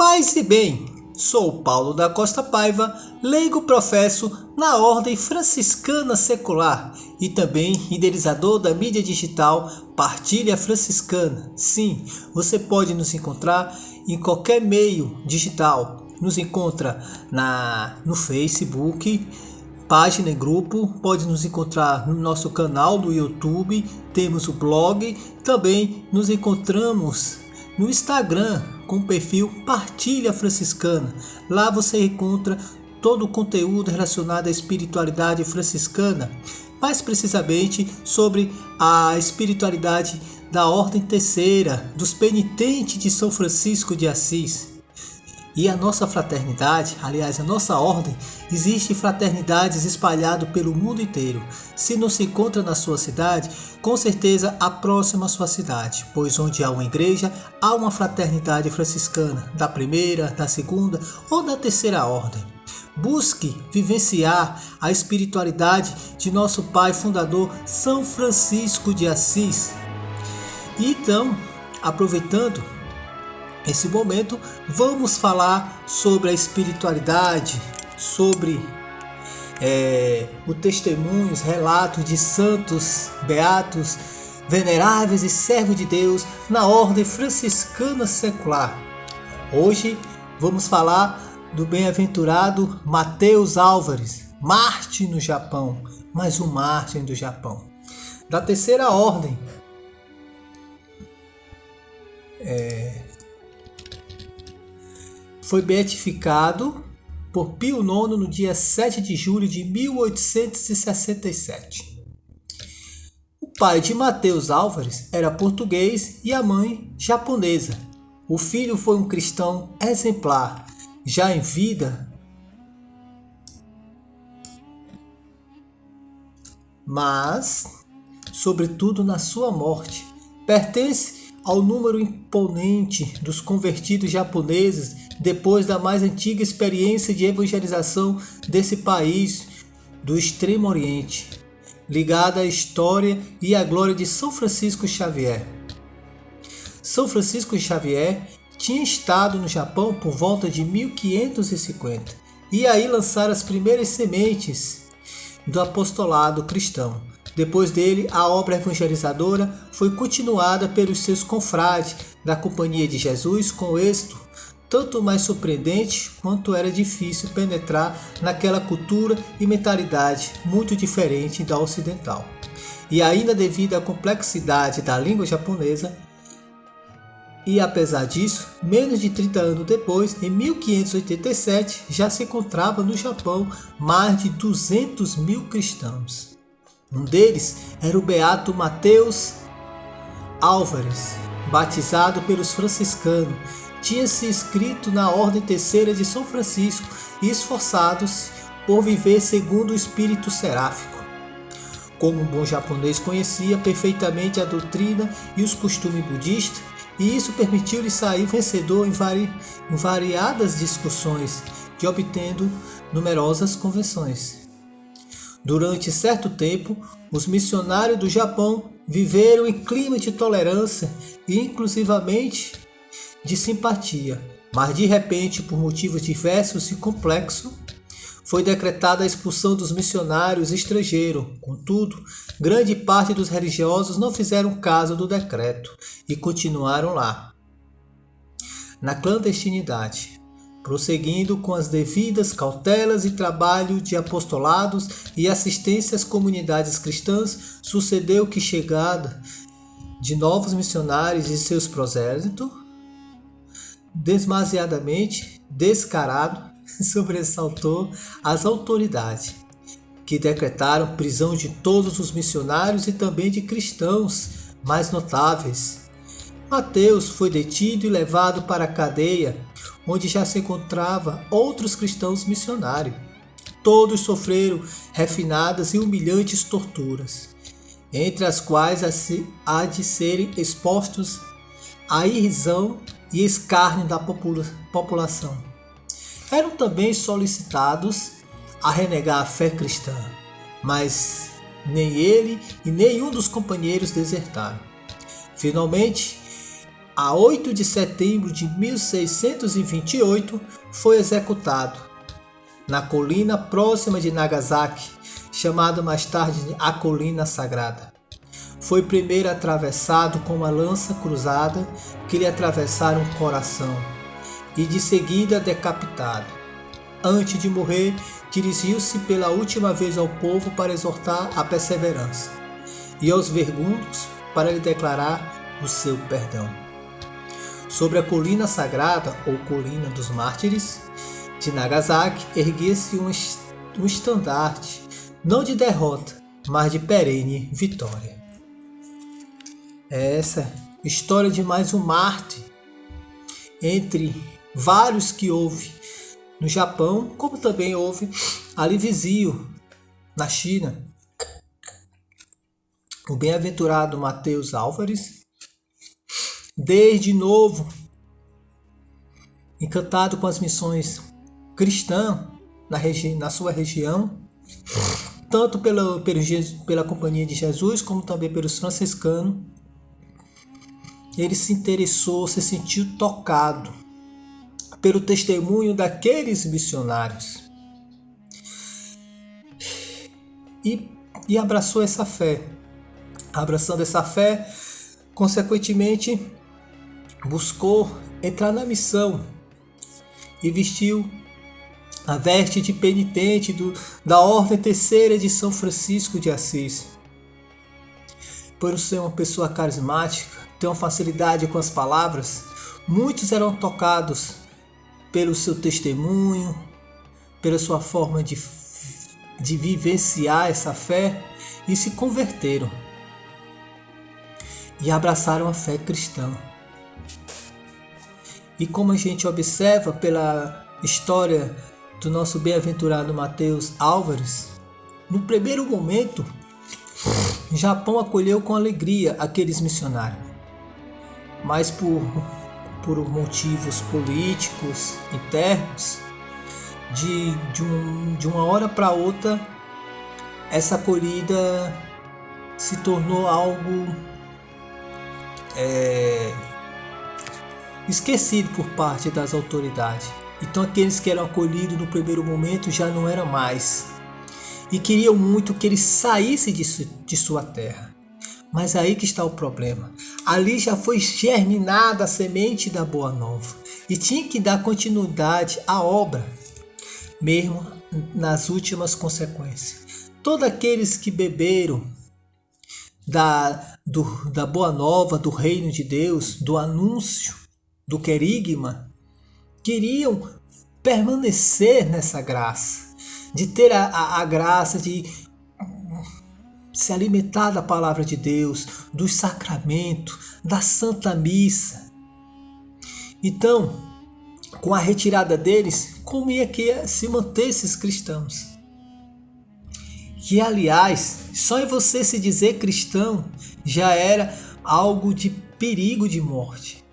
Paz e bem, sou Paulo da Costa Paiva, leigo professo na Ordem Franciscana Secular e também idealizador da mídia digital Partilha Franciscana. Sim, você pode nos encontrar em qualquer meio digital. Nos encontra no Facebook, página e grupo, pode nos encontrar no nosso canal do YouTube, temos o blog, também nos encontramos no Instagram com o perfil Partilha Franciscana. Lá você encontra todo o conteúdo relacionado à espiritualidade franciscana, mais precisamente sobre a espiritualidade da Ordem Terceira, dos penitentes de São Francisco de Assis. E a nossa fraternidade, aliás, a nossa ordem, existe fraternidades espalhadas pelo mundo inteiro. Se não se encontra na sua cidade, com certeza aproxima a sua cidade, pois onde há uma igreja, há uma fraternidade franciscana, da primeira, da segunda ou da terceira ordem. Busque vivenciar a espiritualidade de nosso pai fundador, São Francisco de Assis. E então, aproveitando esse momento, vamos falar sobre a espiritualidade, sobre o testemunhos, relatos de santos, beatos, veneráveis e servos de Deus na Ordem Franciscana Secular. Hoje vamos falar do bem-aventurado Mateus Álvares, mártir no Japão, mais um mártir do Japão, da terceira ordem. Foi beatificado por Pio IX no dia 7 de julho de 1867. O pai de Mateus Álvares era português e a mãe japonesa. O filho foi um cristão exemplar, já em vida, mas, sobretudo na sua morte, pertence ao número imponente dos convertidos japoneses depois da mais antiga experiência de evangelização desse país do Extremo Oriente, ligada à história e à glória de São Francisco Xavier. São Francisco Xavier tinha estado no Japão por volta de 1550 e aí lançara as primeiras sementes do apostolado cristão. Depois dele, a obra evangelizadora foi continuada pelos seus confrades da Companhia de Jesus com êxito tanto mais surpreendente quanto era difícil penetrar naquela cultura e mentalidade muito diferente da ocidental. E ainda devido à complexidade da língua japonesa, e apesar disso, menos de 30 anos depois, em 1587, já se encontrava no Japão mais de 200 mil cristãos. Um deles era o beato Mateus Álvares, batizado pelos franciscanos. Tinha se inscrito na Ordem Terceira de São Francisco e esforçado-se por viver segundo o espírito seráfico. Como um bom japonês, conhecia perfeitamente a doutrina e os costumes budistas, e isso permitiu-lhe sair vencedor em variadas discussões e obtendo numerosas convenções. Durante certo tempo, os missionários do Japão viveram em clima de tolerância e inclusivamente de simpatia, mas de repente, por motivos diversos e complexos, foi decretada a expulsão dos missionários estrangeiros. Contudo, grande parte dos religiosos não fizeram caso do decreto e continuaram lá, na clandestinidade, prosseguindo com as devidas cautelas e trabalho de apostolados e assistência às comunidades cristãs. Sucedeu que, chegada de novos missionários e seus prosélitos, demasiadamente descarado, sobressaltou as autoridades, que decretaram prisão de todos os missionários e também de cristãos mais notáveis. Mateus foi detido e levado para a cadeia, onde já se encontravam outros cristãos missionários. Todos sofreram refinadas e humilhantes torturas, entre as quais há de serem expostos à irrisão e escárnio da população. Eram também solicitados a renegar a fé cristã, mas nem ele e nenhum dos companheiros desertaram. Finalmente, a 8 de setembro de 1628, foi executado na colina próxima de Nagasaki, chamada mais tarde de a Colina Sagrada. Foi primeiro atravessado com uma lança cruzada que lhe atravessaram o coração e de seguida decapitado. Antes de morrer, dirigiu-se pela última vez ao povo para exortar a perseverança e aos vergunhos para lhe declarar o seu perdão. Sobre a colina sagrada, ou colina dos mártires, de Nagasaki, erguia-se um estandarte, não de derrota, mas de perene vitória. Essa história de mais um mártir, entre vários que houve no Japão, como também houve ali vizinho, na China. O bem-aventurado Mateus Álvares, desde novo, encantado com as missões cristãs na sua região, tanto pela Companhia de Jesus, como também pelos franciscanos, ele se interessou, se sentiu tocado pelo testemunho daqueles missionários e abraçou essa fé. Abraçando essa fé, consequentemente, buscou entrar na missão e vestiu a veste de penitente da Ordem Terceira de São Francisco de Assis. Por ser uma pessoa carismática, ter uma facilidade com as palavras, muitos eram tocados pelo seu testemunho, pela sua forma de vivenciar essa fé e se converteram e abraçaram a fé cristã. E como a gente observa pela história do nosso bem-aventurado Mateus Álvares, no primeiro momento, o Japão acolheu com alegria aqueles missionários, mas por motivos políticos internos, de uma hora para outra, essa acolhida se tornou algo esquecido por parte das autoridades. Então aqueles que eram acolhidos no primeiro momento já não eram mais, e queriam muito que ele saísse de sua terra. Mas aí que está o problema. Ali já foi germinada a semente da Boa Nova e tinha que dar continuidade à obra, mesmo nas últimas consequências. Todos aqueles que beberam da Boa Nova, do Reino de Deus, do anúncio, do querigma, queriam permanecer nessa graça, de ter a graça de se alimentar da palavra de Deus, dos sacramentos, da Santa Missa. Então, com a retirada deles, como ia que se manter esses cristãos? Que, aliás, só em você se dizer cristão já era algo de perigo de morte.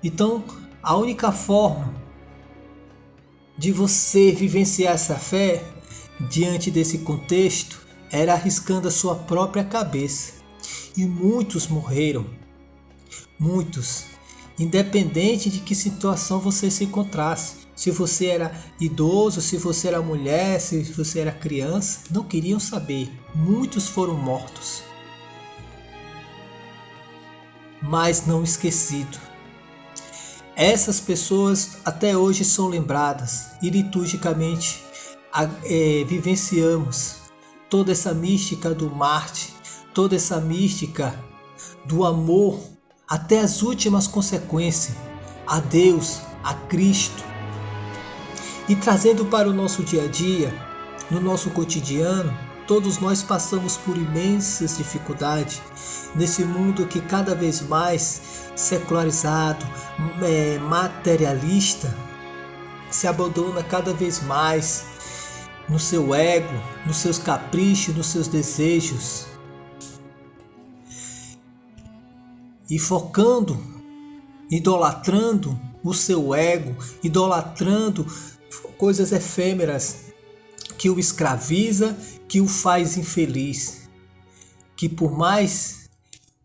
Então, a única forma de você vivenciar essa fé diante desse contexto era arriscando a sua própria cabeça. E muitos morreram. Muitos. Independente de que situação você se encontrasse. Se você era idoso, se você era mulher, se você era criança, não queriam saber. Muitos foram mortos. Mas não esquecido. Essas pessoas até hoje são lembradas e liturgicamente vivenciamos toda essa mística do Marte, toda essa mística do amor até as últimas consequências a Deus, a Cristo. E trazendo para o nosso dia a dia, no nosso cotidiano, todos nós passamos por imensas dificuldades nesse mundo que cada vez mais secularizado, materialista, se abandona cada vez mais no seu ego, nos seus caprichos, nos seus desejos, e focando, idolatrando o seu ego, idolatrando coisas efêmeras que o escraviza, que o faz infeliz, que por mais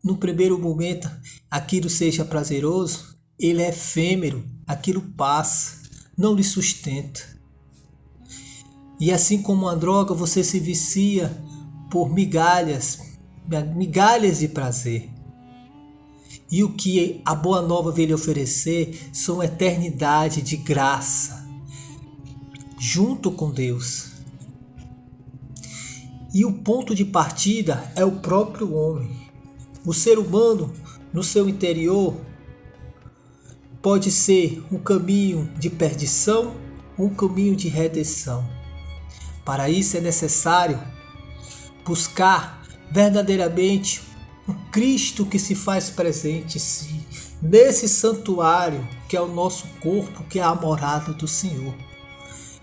no primeiro momento aquilo seja prazeroso, ele é efêmero, aquilo passa, não lhe sustenta. E assim como uma droga, você se vicia por migalhas de prazer. E o que a Boa Nova veio lhe oferecer são eternidade de graça, junto com Deus. E o ponto de partida é o próprio homem. O ser humano, no seu interior, pode ser um caminho de perdição ou um caminho de redenção. Para isso é necessário buscar verdadeiramente o Cristo que se faz presente nesse santuário que é o nosso corpo, que é a morada do Senhor.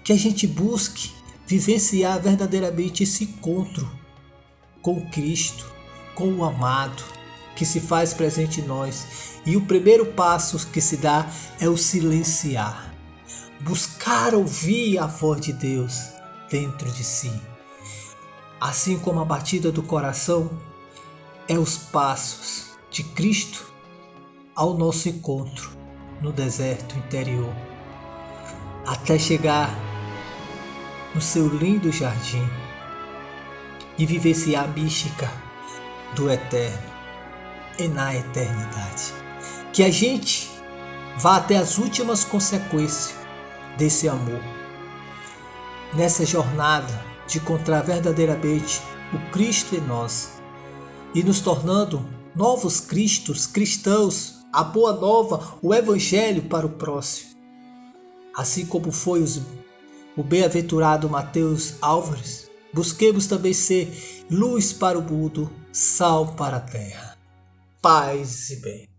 Que a gente busque vivenciar verdadeiramente esse encontro com Cristo, com o amado, que se faz presente em nós. E o primeiro passo que se dá é o silenciar. Buscar ouvir a voz de Deus dentro de si. Assim como a batida do coração é os passos de Cristo ao nosso encontro no deserto interior, até chegar no seu lindo jardim e vivenciar a mística do eterno e na eternidade. Que a gente vá até as últimas consequências desse amor, nessa jornada de encontrar verdadeiramente o Cristo em nós e nos tornando novos cristos, cristãos, a boa nova, o evangelho para o próximo. Assim como foi o bem-aventurado Mateus Álvares, busquemos também ser luz para o mundo, sal para a terra. Paz e bem.